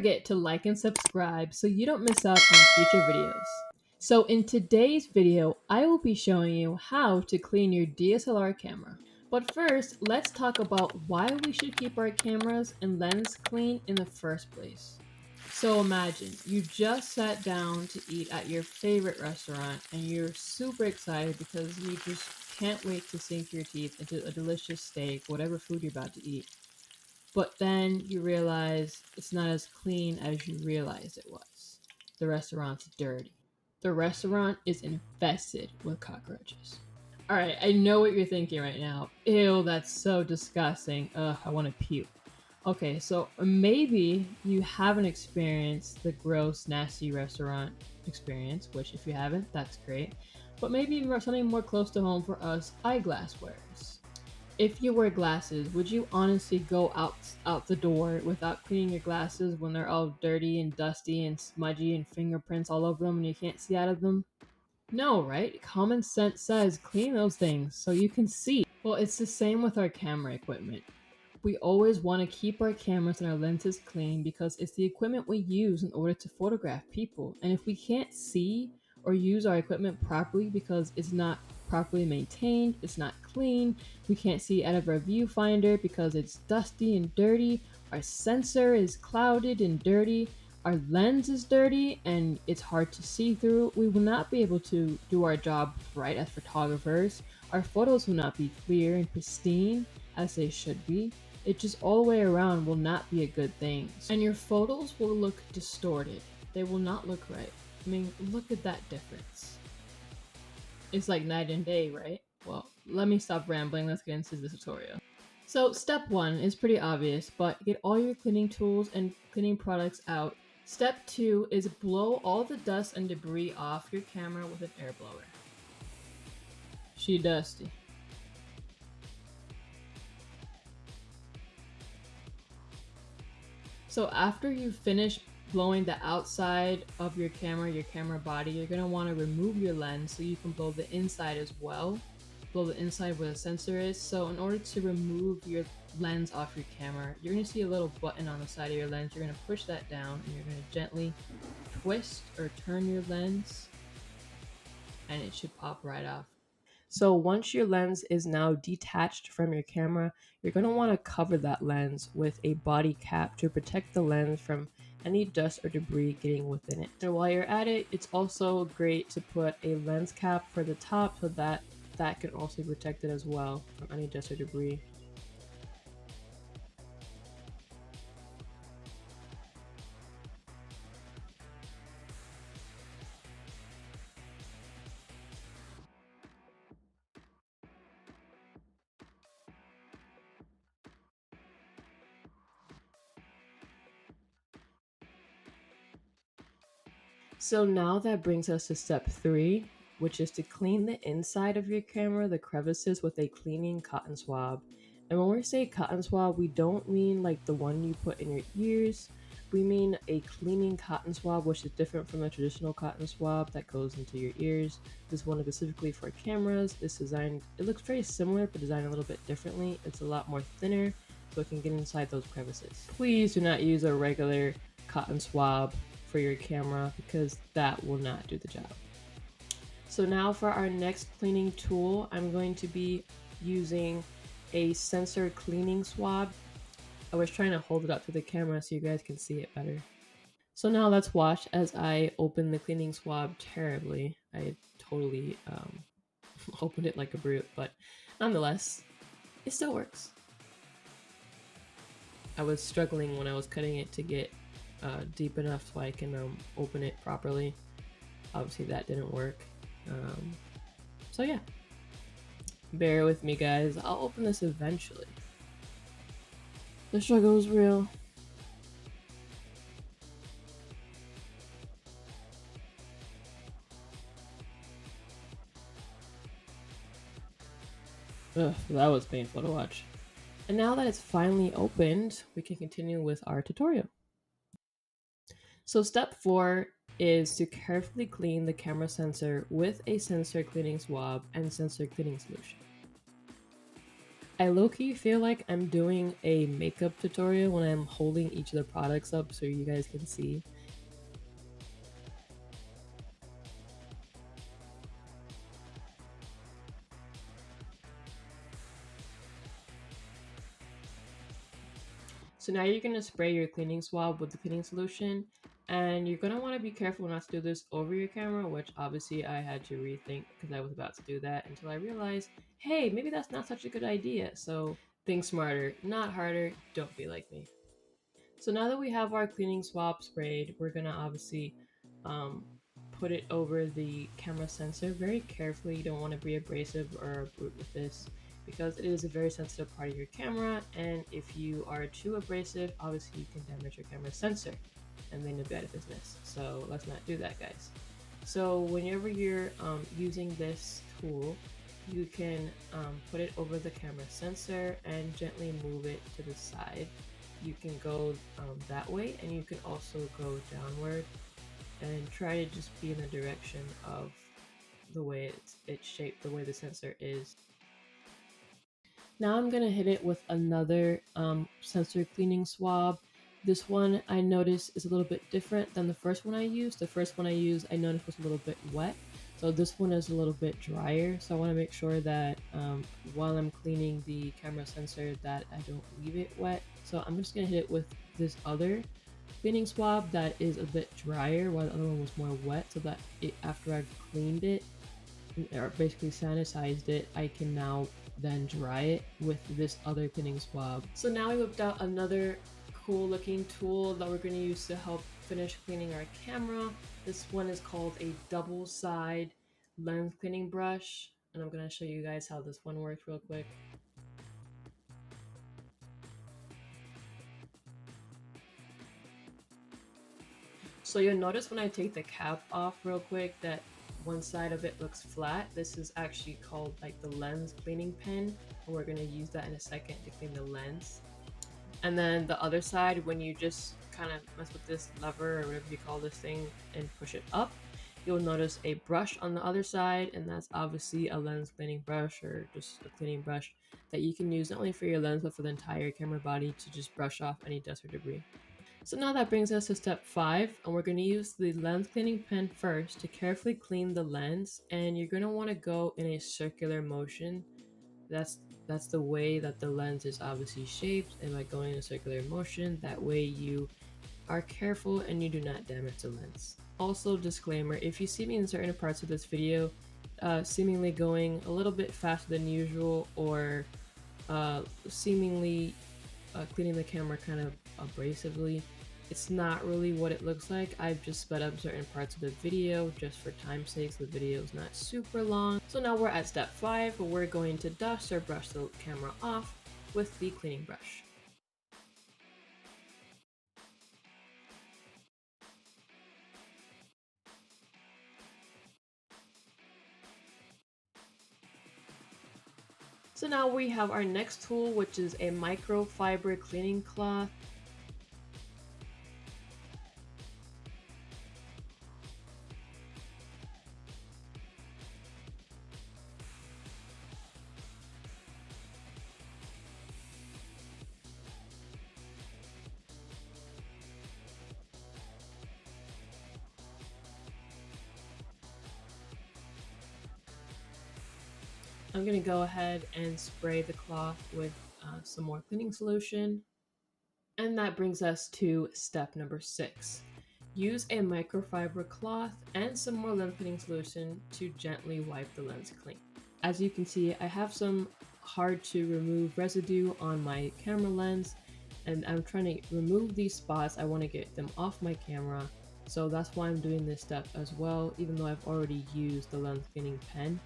forget to like and subscribe so you don't miss out on future videos. So in today's video, I will be showing you how to clean your DSLR camera. But first, let's talk about why we should keep our cameras and lens clean in the first place. So imagine you just sat down to eat at your favorite restaurant and you're super excited because you just can't wait to sink your teeth into a delicious steak, whatever food you're about to eat. But then you realize it's not as clean as you realized it was. The restaurant's dirty. The restaurant is infested with cockroaches. Alright, I know what you're thinking right now. Ew, that's so disgusting. Ugh, I want to puke. Okay, so maybe you haven't experienced the gross, nasty restaurant experience, which if you haven't, that's great. But maybe something more close to home for us eyeglass wearers. If you wear glasses, would you honestly go out the door without cleaning your glasses when they're all dirty and dusty and smudgy and fingerprints all over them and you can't see out of them? No, right? Common sense says clean those things so you can see. Well, it's the same with our camera equipment. We always want to keep our cameras and our lenses clean because it's the equipment we use in order to photograph people. And if we can't see or use our equipment properly because it's not properly maintained, it's not clean, we can't see out of our viewfinder because it's dusty and dirty, our sensor is clouded and dirty, our lens is dirty and it's hard to see through, we will not be able to do our job right as photographers. Our photos will not be clear and pristine as they should be. It just all the way around will not be a good thing. And your photos will look distorted. They will not look right. I mean, look at that difference. It's like night and day, right? Well, let me stop rambling. Let's get into the tutorial. So step 1 is pretty obvious, but get all your cleaning tools and cleaning products out. Step 2 is blow all the dust and debris off your camera with an air blower. She dusty. So after you finish blowing the outside of your camera body, you're going to want to remove your lens so you can blow the inside as well. Blow the inside where the sensor is. So in order to remove your lens off your camera, you're going to see a little button on the side of your lens. You're going to push that down and you're going to gently twist or turn your lens and it should pop right off. So once your lens is now detached from your camera, you're going to want to cover that lens with a body cap to protect the lens from any dust or debris getting within it. And while you're at it, it's also great to put a lens cap for the top so that that can also protect it as well from any dust or debris. So now that brings us to step 3, which is to clean the inside of your camera, the crevices, with a cleaning cotton swab. And when we say cotton swab, we don't mean like the one you put in your ears. We mean a cleaning cotton swab, which is different from the traditional cotton swab that goes into your ears. This one is specifically for cameras. It's designed, it looks very similar, but designed a little bit differently. It's a lot more thinner, so it can get inside those crevices. Please do not use a regular cotton swab for your camera because that will not do the job. So now for our next cleaning tool, I'm going to be using a sensor cleaning swab. I was trying to hold it up to the camera so you guys can see it better. So now let's watch as I open the cleaning swab terribly. I totally opened it like a brute, but nonetheless, it still works. I was struggling when I was cutting it to get deep enough so I can open it properly. Obviously that didn't work. So yeah, bear with me guys, I'll open this eventually. The struggle is real. Ugh, that was painful to watch. And now that it's finally opened, we can continue with our tutorial. So step 4 is to carefully clean the camera sensor with a sensor cleaning swab and sensor cleaning solution. I low-key feel like I'm doing a makeup tutorial when I'm holding each of the products up so you guys can see. So now you're going to spray your cleaning swab with the cleaning solution, and you're going to want to be careful not to do this over your camera, which obviously I had to rethink because I was about to do that until I realized, hey, maybe that's not such a good idea. So think smarter, not harder, don't be like me. So now that we have our cleaning swab sprayed, we're going to obviously um, put it over the camera sensor very carefully. You don't want to be abrasive or brute with this because it is a very sensitive part of your camera, and if you are too abrasive, obviously you can damage your camera sensor and then you'll be out of business. So let's not do that, guys. So whenever you're using this tool, you can put it over the camera sensor and gently move it to the side. You can go that way, and you can also go downward and try to just be in the direction of the way it's shaped, the way the sensor is. Now I'm gonna hit it with another sensor cleaning swab. This one I noticed is a little bit different than the first one I used. The first one I used I noticed was a little bit wet. So this one is a little bit drier. So I want to make sure that while I'm cleaning the camera sensor that I don't leave it wet. So I'm just gonna hit it with this other cleaning swab that is a bit drier while the other one was more wet, so that after I've cleaned it or basically sanitized it, I can now then dry it with this other cleaning swab. So now we whipped out another cool looking tool that we're going to use to help finish cleaning our camera. This one is called a double side lens cleaning brush, and I'm going to show you guys how this one works real quick. So you'll notice when I take the cap off real quick that one side of it looks flat. This is actually called like the lens cleaning pen, and we're going to use that in a second to clean the lens. And then the other side, when you just kind of mess with this lever or whatever you call this thing and push it up, you'll notice a brush on the other side, and that's obviously a lens cleaning brush or just a cleaning brush that you can use not only for your lens but for the entire camera body to just brush off any dust or debris. So now that brings us to step 5, and we're going to use the lens cleaning pen first to carefully clean the lens, and you're going to want to go in a circular motion. That's the way that the lens is obviously shaped, and by going in a circular motion, that way you are careful and you do not damage the lens. Also, disclaimer, if you see me in certain parts of this video seemingly going a little bit faster than usual or seemingly cleaning the camera kind of abrasively, it's not really what it looks like. I've just sped up certain parts of the video just for time's sake, so the video is not super long. So now we're at step 5, where we're going to dust or brush the camera off with the cleaning brush. So now we have our next tool, which is a microfiber cleaning cloth. I'm going to go ahead and spray the cloth with some more cleaning solution. And that brings us to step number 6. Use a microfiber cloth and some more lens cleaning solution to gently wipe the lens clean. As you can see, I have some hard to remove residue on my camera lens, and I'm trying to remove these spots. I want to get them off my camera, so that's why I'm doing this step as well. Even though I've already used the lens cleaning pen,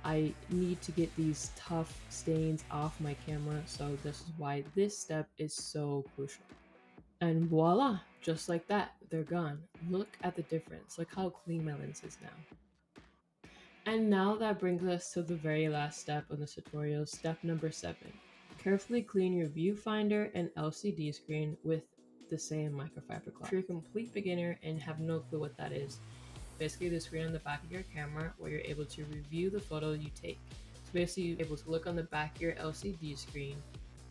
I need to get these tough stains off my camera, so this is why this step is so crucial. And voila, just like that, they're gone. Look at the difference. Look how clean my lens is now. And now that brings us to the very last step of the tutorial, step number 7. Carefully clean your viewfinder and LCD screen with the same microfiber cloth. If you're a complete beginner and have no clue what that is, basically the screen on the back of your camera where you're able to review the photo you take. Basically, you're able to look on the back of your LCD screen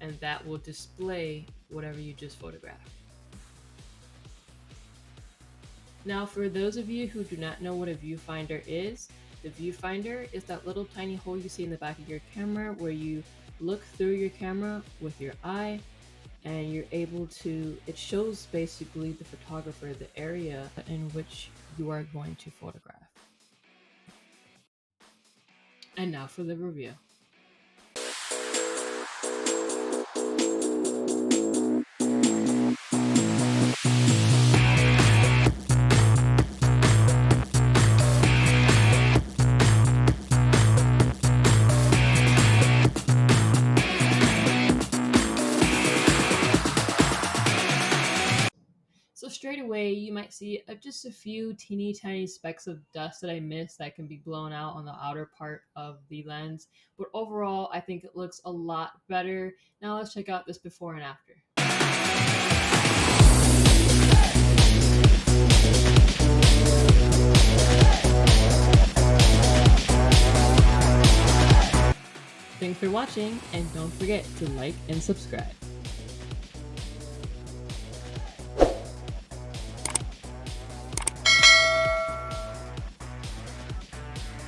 and that will display whatever you just photographed. Now, for those of you who do not know what a viewfinder is, the viewfinder is that little tiny hole you see in the back of your camera where you look through your camera with your eye and you're able to, it shows basically the photographer the area in which you are going to photograph. And now for the review. So straight away, you might see just a few teeny tiny specks of dust that I missed that can be blown out on the outer part of the lens. But overall, I think it looks a lot better. Now let's check out this before and after. Thanks for watching, and don't forget to like and subscribe.